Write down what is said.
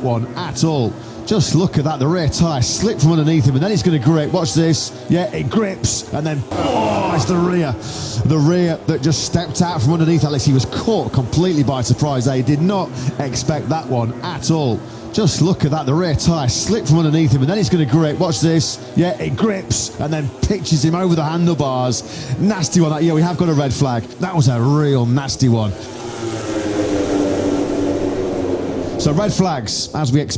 one at all. Just look at that, the rear tyre slipped from underneath him and then it's going to grip. Watch this. Yeah, it grips and then, oh, it's the rear that just stepped out from underneath Alex. He was caught completely by surprise. He did not expect that one at all. Just look at that, the rear tyre slipped from underneath him and then it's going to grip. Watch this. Yeah, it grips and then pitches him over the handlebars. Nasty one. Yeah, we have got a red flag. That was a real nasty one. So red flags, as we expect.